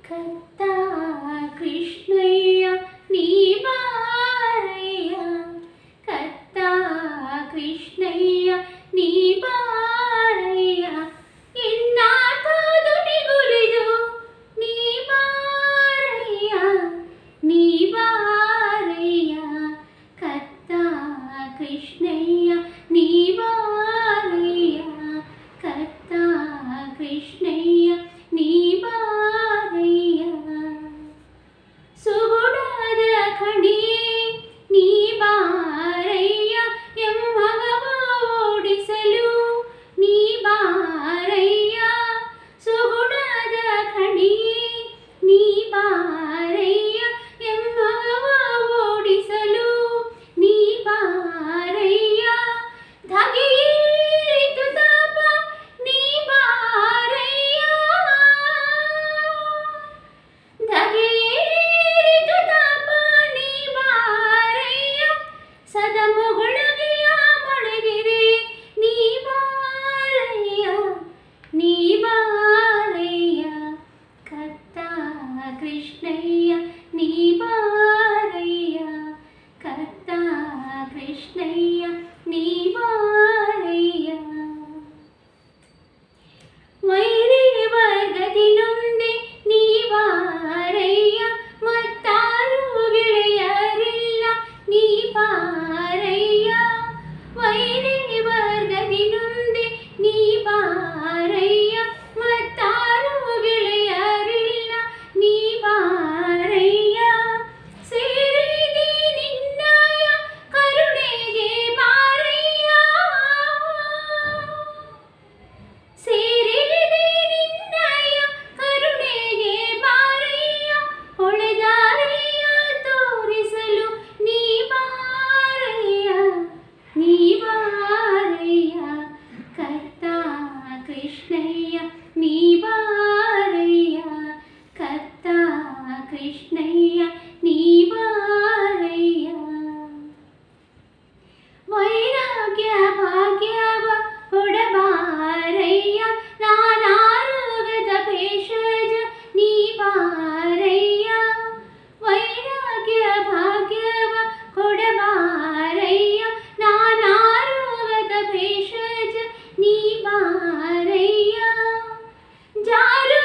ಕತ್ತ ಕೃಷ್ಣಯ್ಯ ನೀ ಬಾರಯ್ಯ, ಕತ್ತ ಕೃಷ್ಣಯ್ಯ ನೀ ಬಾರಯ್ಯ, ಎನ್ನಾಥ ದುಡಿಗುಲಿದು ನೀ ಬಾರಯ್ಯ, ನೀ ಬಾರಯ್ಯ, ಕತ್ತ ಕೃಷ್ಣಯ್ಯ ನೀ ಬಾರಯ್ಯ, ಕತ್ತ ಕೃಷ್ಣಯ್ಯ ನೀ ಬಾರಯ್ಯ. ಸುಗುಣದ ಖಣಿ ನೀ ಬಾರಯ್ಯ, ಎಮ್ಮಗವ ಓಡಿಸಲು ನೀ ಬಾರಯ್ಯ, ಸುಗುಣದ ಖಣಿ ನೀ ಬಾರಯ್ಯ, ಎಮ್ಮಗವ ಓಡಿಸಲು ನೀ ಬಾರಯ್ಯ, ಧಗೆಯೇರಿತು ತಾಪ ನೀ ಬಾರಯ್ಯ, ಧಗೆಯೇರಿತು ತಾಪ ನೀ ಬಾರಯ್ಯ, ಸದಮುಗುಳಗೆಯ ಮೊಳಗಿರೆ ನೀ ಬಾರಯ್ಯ, ನೀ ಬಾರಯ್ಯ, ಕತ್ತ ಕೃಷ್ಣಯ್ಯ ನೀ ಬಾರಯ್ಯ, ಕತ್ತ ಕೃಷ್ಣಯ್ಯ ನೀ ಬಾರಯ್ಯ. ವೈರಿ ವರ್ಗದಿ ನೊಂದೆ ನೀ ಬಾರಯ್ಯ, ಮತ್ತಾರು ಗೆಳೆಯರಿಲ್ಲ ನೀ ಬಾರಯ್ಯ, ವೈರಿ ವರ್ಗದಿ ನೊಂದೆ ನೀ ಬಾರಯ್ಯ, ಮತ್ತಾರು ಗೆಳೆಯರಿಲ್ಲ ನೀ ಬಾರಯ್ಯ, ಸೇರಿದೆ ನಿನ್ನಯ ಕರುಣೆಗೆ ಬಾರಯ್ಯ, ಸೇರಿದೆ ನಿನ್ನಯ ಕರುಣೆಗೆ ಬಾರಯ್ಯ, ಹೊಳೆದಾರಿಯ ತೋರಿಸಲು ನೀ ಬಾರಯ್ಯ, ನೀ ಬಾರಯ್ಯ, ಕತ್ತ ಕೃಷ್ಣಯ್ಯ ನೀ ಬಾರಯ್ಯ, ಕತ್ತ ಕೃಷ್ಣಯ್ಯ ನೀ ಬಾರಯ್ಯ. ವೈರಾಗ್ಯ ಭಾಗ್ಯವ ಕೊಡಬಾರಯ್ಯ, ನಾನಾರೋಗದ ಭೇಷಜ ನೀ ಬಾರಯ್ಯ, ವೈರಾಗ್ಯ ಭಾಗ್ಯವ ಕೊಡಬಾರಯ್ಯ, ನಾನಾರೋಗದ ಭೇಷಜ ನೀ ಬಾರಯ್ಯ, ಜಾರು